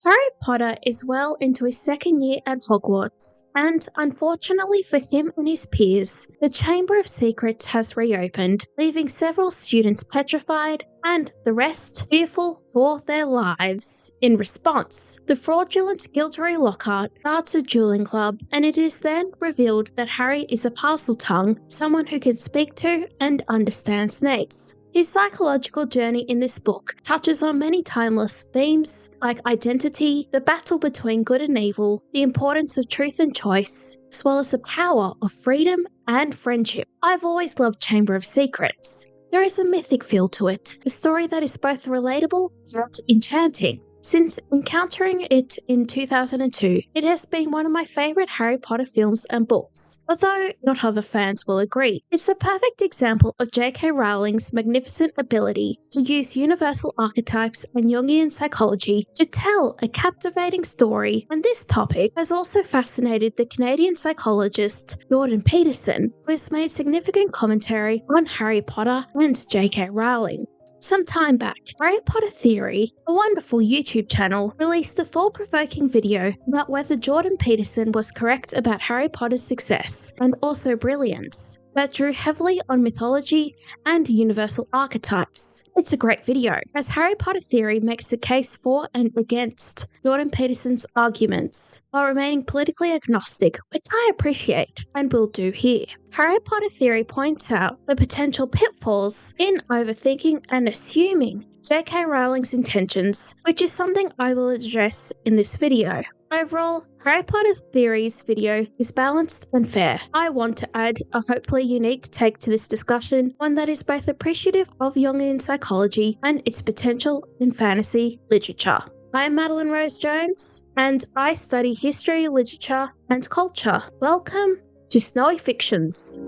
Harry Potter is well into his second year at Hogwarts, and unfortunately for him and his peers, the Chamber of Secrets has reopened, leaving several students petrified and the rest fearful for their lives. In response, the fraudulent Gilderoy Lockhart starts a dueling club, and it is then revealed that Harry is a Parseltongue, someone who can speak to and understand snakes. His psychological journey in this book touches on many timeless themes like identity, the battle between good and evil, the importance of truth and choice, as well as the power of freedom and friendship. I've always loved Chamber of Secrets. There is a mythic feel to it, a story that is both relatable and enchanting. Since encountering it in 2002, it has been one of my favourite Harry Potter films and books, although not other fans will agree. It's a perfect example of J.K. Rowling's magnificent ability to use universal archetypes and Jungian psychology to tell a captivating story, and this topic has also fascinated the Canadian psychologist Jordan Peterson, who has made significant commentary on Harry Potter and J.K. Rowling. Some time back, Harry Potter Theory, a wonderful YouTube channel, released a thought-provoking video about whether Jordan Peterson was correct about Harry Potter's success and also brilliance, that drew heavily on mythology and universal archetypes. It's a great video, as Harry Potter Theory makes the case for and against Jordan Peterson's arguments, while remaining politically agnostic, which I appreciate and will do here. Harry Potter Theory points out the potential pitfalls in overthinking and assuming J.K. Rowling's intentions, which is something I will address in this video. Overall, Harry Potter Theory's video is balanced and fair. I want to add a hopefully unique take to this discussion, one that is both appreciative of Jungian psychology and its potential in fantasy literature. I'm Madeline Rose Jones, and I study history, literature, and culture. Welcome to Snowy Fictions.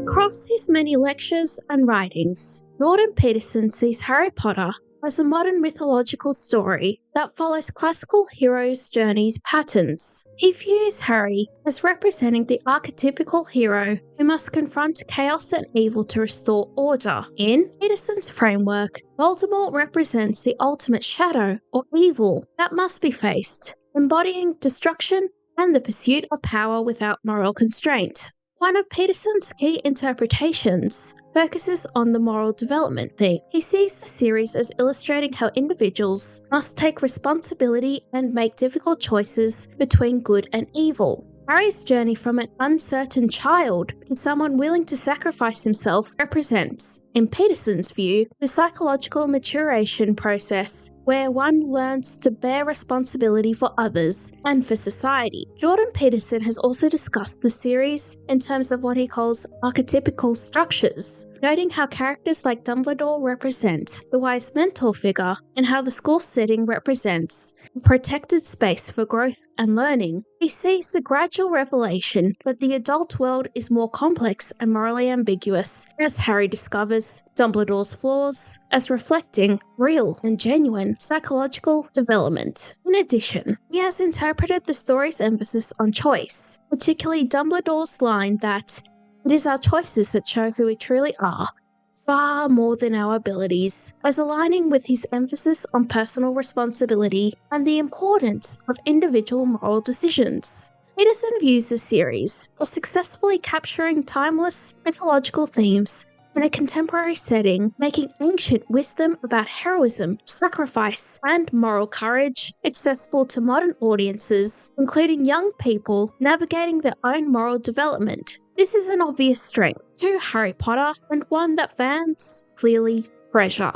Across his many lectures and writings, Jordan Peterson sees Harry Potter as a modern mythological story that follows classical heroes' journeys patterns. He views Harry as representing the archetypical hero who must confront chaos and evil to restore order. In Peterson's framework, Voldemort represents the ultimate shadow or evil that must be faced, embodying destruction and the pursuit of power without moral constraint. One of Peterson's key interpretations focuses on the moral development theme. He sees the series as illustrating how individuals must take responsibility and make difficult choices between good and evil. Harry's journey from an uncertain child to someone willing to sacrifice himself represents, in Peterson's view, the psychological maturation process where one learns to bear responsibility for others and for society. Jordan Peterson has also discussed the series in terms of what he calls archetypical structures, noting how characters like Dumbledore represent the wise mentor figure and how the school setting represents a protected space for growth and learning. He sees the gradual revelation that the adult world is more complex and morally ambiguous as Harry discovers Dumbledore's flaws as reflecting real and genuine psychological development. In addition, he has interpreted the story's emphasis on choice, particularly Dumbledore's line that it is our choices that show who we truly are, far more than our abilities, as aligning with his emphasis on personal responsibility and the importance of individual moral decisions. Peterson views the series as successfully capturing timeless mythological themes in a contemporary setting, making ancient wisdom about heroism, sacrifice, and moral courage accessible to modern audiences, including young people navigating their own moral development. This is an obvious strength to Harry Potter, and one that fans clearly treasure.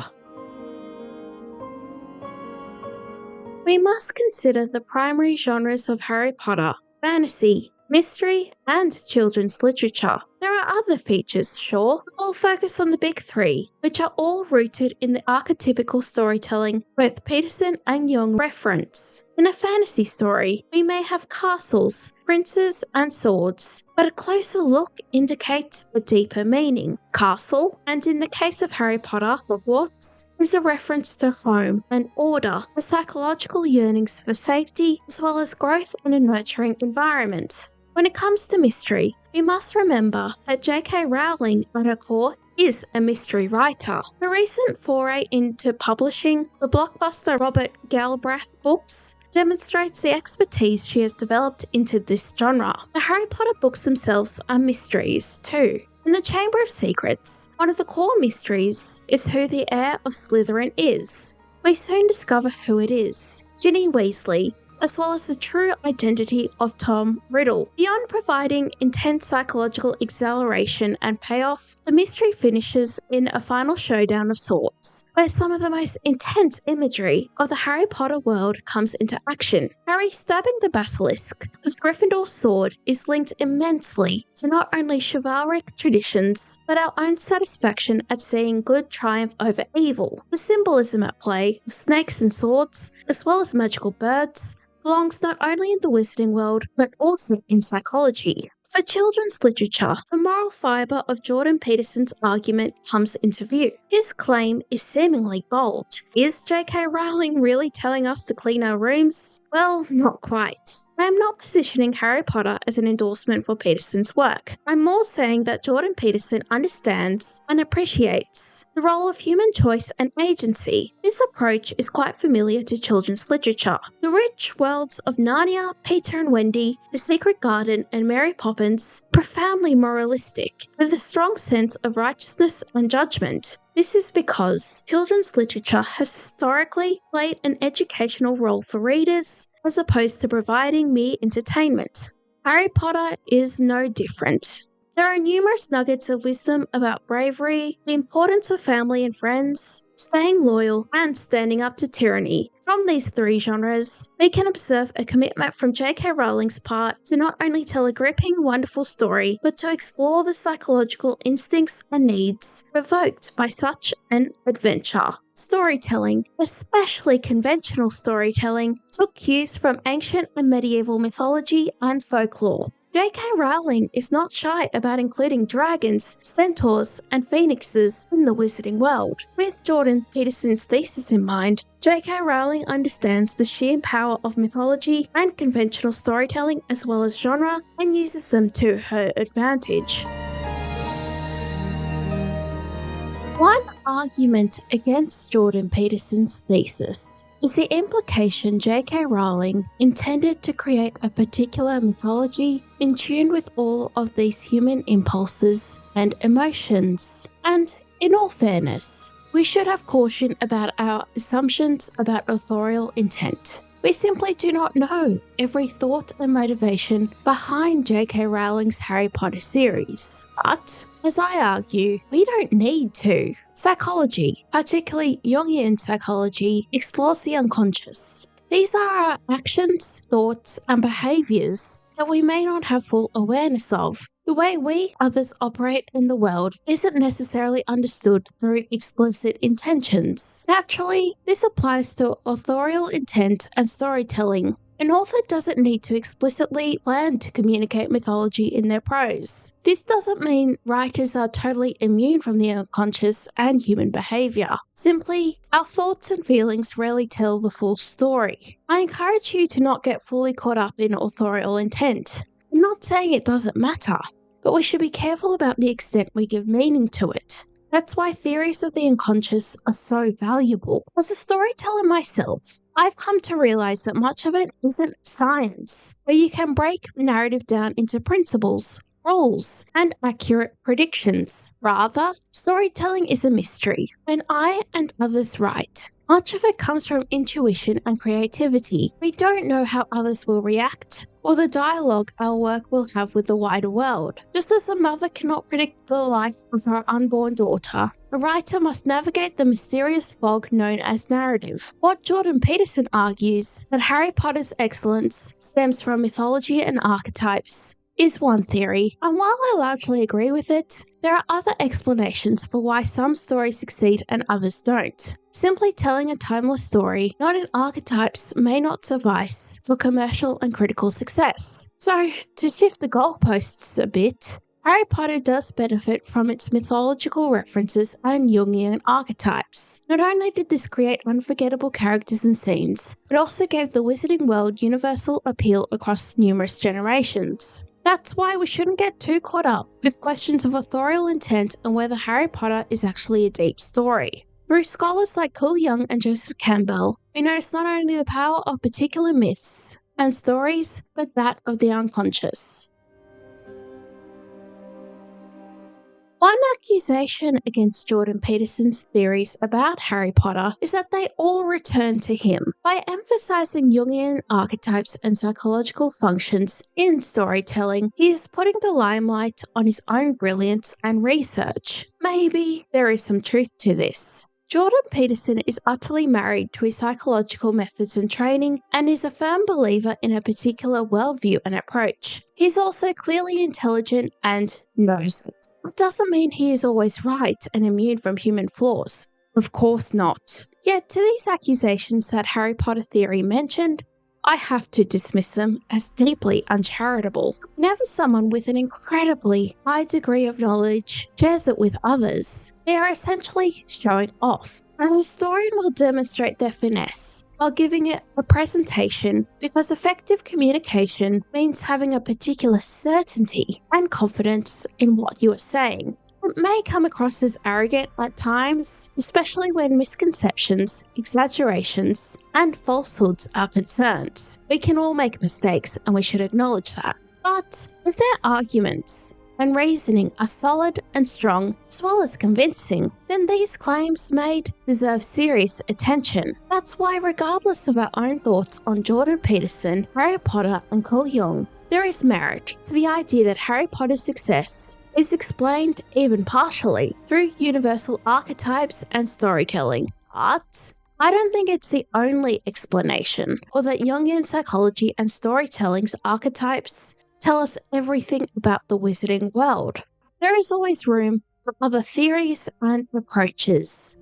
We must consider the primary genres of Harry Potter: fantasy, mystery, and children's literature. There are other features, sure, but we'll focus on the big three, which are all rooted in the archetypical storytelling both Peterson and Jung reference. In a fantasy story, we may have castles, princes, and swords, but a closer look indicates a deeper meaning. Castle, and in the case of Harry Potter, Hogwarts, is a reference to home and order, the psychological yearnings for safety, as well as growth in a nurturing environment. When it comes to mystery, we must remember that J.K. Rowling, at her core, is a mystery writer. The recent foray into publishing the blockbuster Robert Galbraith books demonstrates the expertise she has developed into this genre. The Harry Potter books themselves are mysteries too. In the Chamber of Secrets, one of the core mysteries is who the heir of Slytherin is. We soon discover who it is, Ginny Weasley, as well as the true identity of Tom Riddle. Beyond providing intense psychological exhilaration and payoff, the mystery finishes in a final showdown of sorts, where some of the most intense imagery of the Harry Potter world comes into action. Harry stabbing the basilisk with Gryffindor's sword is linked immensely to not only chivalric traditions, but our own satisfaction at seeing good triumph over evil. The symbolism at play of snakes and swords, as well as magical birds, belongs not only in the wizarding world, but also in psychology. For children's literature, the moral fibre of Jordan Peterson's argument comes into view. His claim is seemingly bold. Is J.K. Rowling really telling us to clean our rooms? Well, not quite. I am not positioning Harry Potter as an endorsement for Peterson's work. I'm more saying that Jordan Peterson understands and appreciates the role of human choice and agency. This approach is quite familiar to children's literature. The rich worlds of Narnia, Peter and Wendy, The Secret Garden, and Mary Poppins are profoundly moralistic, with a strong sense of righteousness and judgment. This is because children's literature has historically played an educational role for readers, as opposed to providing mere entertainment. Harry Potter is no different. There are numerous nuggets of wisdom about bravery, the importance of family and friends, staying loyal, and standing up to tyranny. From these three genres, we can observe a commitment from J.K. Rowling's part to not only tell a gripping, wonderful story, but to explore the psychological instincts and needs provoked by such an adventure. Storytelling, especially conventional storytelling, took cues from ancient and medieval mythology and folklore. J.K. Rowling is not shy about including dragons, centaurs, and phoenixes in the wizarding world. With Jordan Peterson's thesis in mind, J.K. Rowling understands the sheer power of mythology and conventional storytelling as well as genre and uses them to her advantage. One argument against Jordan Peterson's thesis is the implication J.K. Rowling intended to create a particular mythology in tune with all of these human impulses and emotions. And in all fairness, we should have caution about our assumptions about authorial intent. We simply do not know every thought and motivation behind J.K. Rowling's Harry Potter series. But, as I argue, we don't need to. Psychology, particularly Jungian psychology, explores the unconscious. These are our actions, thoughts, and behaviours that we may not have full awareness of. The way we, others, operate in the world isn't necessarily understood through explicit intentions. Naturally, this applies to authorial intent and storytelling. An author doesn't need to explicitly plan to communicate mythology in their prose. This doesn't mean writers are totally immune from the unconscious and human behaviour. Simply, our thoughts and feelings rarely tell the full story. I encourage you to not get fully caught up in authorial intent. I'm not saying it doesn't matter, but we should be careful about the extent we give meaning to it. That's why theories of the unconscious are so valuable. As a storyteller myself, I've come to realize that much of it isn't science, where you can break narrative down into principles, rules, and accurate predictions. Rather, storytelling is a mystery. When I and others write, much of it comes from intuition and creativity. We don't know how others will react, or the dialogue our work will have with the wider world. Just as a mother cannot predict the life of her unborn daughter, a writer must navigate the mysterious fog known as narrative. What Jordan Peterson argues, that Harry Potter's excellence stems from mythology and archetypes, is one theory, and while I largely agree with it, there are other explanations for why some stories succeed and others don't. Simply telling a timeless story, not in archetypes, may not suffice for commercial and critical success. So, to shift the goalposts a bit, Harry Potter does benefit from its mythological references and Jungian archetypes. Not only did this create unforgettable characters and scenes, it also gave the wizarding world universal appeal across numerous generations. That's why we shouldn't get too caught up with questions of authorial intent and whether Harry Potter is actually a deep story. Through scholars like Carl Jung and Joseph Campbell, we notice not only the power of particular myths and stories, but that of the unconscious. One accusation against Jordan Peterson's theories about Harry Potter is that they all return to him. By emphasizing Jungian archetypes and psychological functions in storytelling, he is putting the limelight on his own brilliance and research. Maybe there is some truth to this. Jordan Peterson is utterly married to his psychological methods and training and is a firm believer in a particular worldview and approach. He is also clearly intelligent and knows it. It doesn't mean he is always right and immune from human flaws. Of course not. Yet to these accusations that Harry Potter theory mentioned, I have to dismiss them as deeply uncharitable. Whenever someone with an incredibly high degree of knowledge shares it with others, they are essentially showing off. An historian will demonstrate their finesse while giving it a presentation because effective communication means having a particular certainty and confidence in what you are saying. It may come across as arrogant at times, especially when misconceptions, exaggerations, and falsehoods are concerned. We can all make mistakes and we should acknowledge that. But if their arguments and reasoning are solid and strong, as well as convincing, then these claims made deserve serious attention. That's why, regardless of our own thoughts on Jordan Peterson, Harry Potter, and Carl Jung, there is merit to the idea that Harry Potter's success is explained, even partially, through universal archetypes and storytelling. But I don't think it's the only explanation, or that Jungian psychology and storytelling's archetypes tell us everything about the wizarding world. There is always room for other theories and approaches.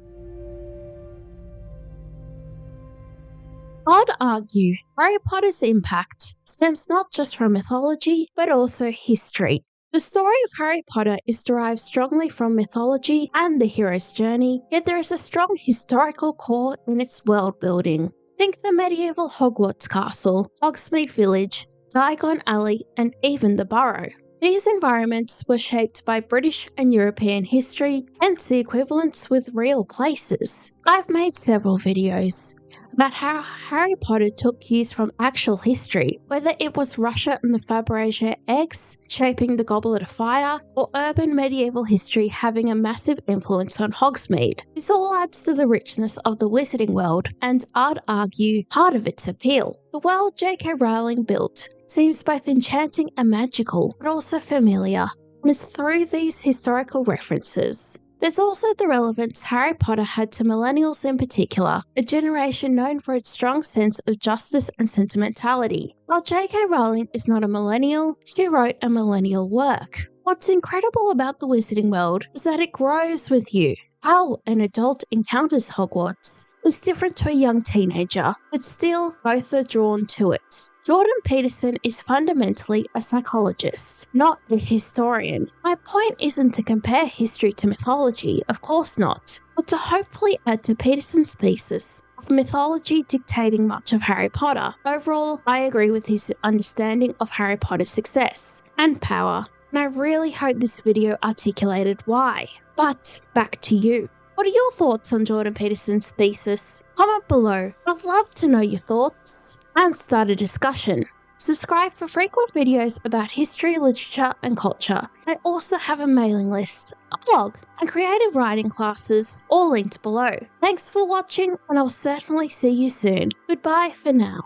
I'd argue Harry Potter's impact stems not just from mythology, but also history. The story of Harry Potter is derived strongly from mythology and the hero's journey, yet there is a strong historical core in its world building. Think the medieval Hogwarts castle, Hogsmeade Village, Diagon Alley, and even the Burrow. These environments were shaped by British and European history, hence the equivalence with real places. I've made several videos about how Harry Potter took cues from actual history, whether it was Russia and the Fabergé eggs shaping the Goblet of Fire, or urban medieval history having a massive influence on Hogsmeade. This all adds to the richness of the wizarding world, and I'd argue part of its appeal. The world J.K. Rowling built seems both enchanting and magical, but also familiar, and it's through these historical references. There's also the relevance Harry Potter had to millennials in particular, a generation known for its strong sense of justice and sentimentality. While J.K. Rowling is not a millennial, she wrote a millennial work. What's incredible about the wizarding world is that it grows with you. How an adult encounters Hogwarts is different to a young teenager, but still both are drawn to it. Jordan Peterson is fundamentally a psychologist, not a historian. My point isn't to compare history to mythology, of course not, but to hopefully add to Peterson's thesis of mythology dictating much of Harry Potter. Overall, I agree with his understanding of Harry Potter's success and power, and I really hope this video articulated why. But back to you. What are your thoughts on Jordan Peterson's thesis? Comment below. I'd love to know your thoughts and start a discussion. Subscribe for frequent videos about history, literature, and culture. I also have a mailing list, a blog, and creative writing classes, all linked below. Thanks for watching, and I'll certainly see you soon. Goodbye for now.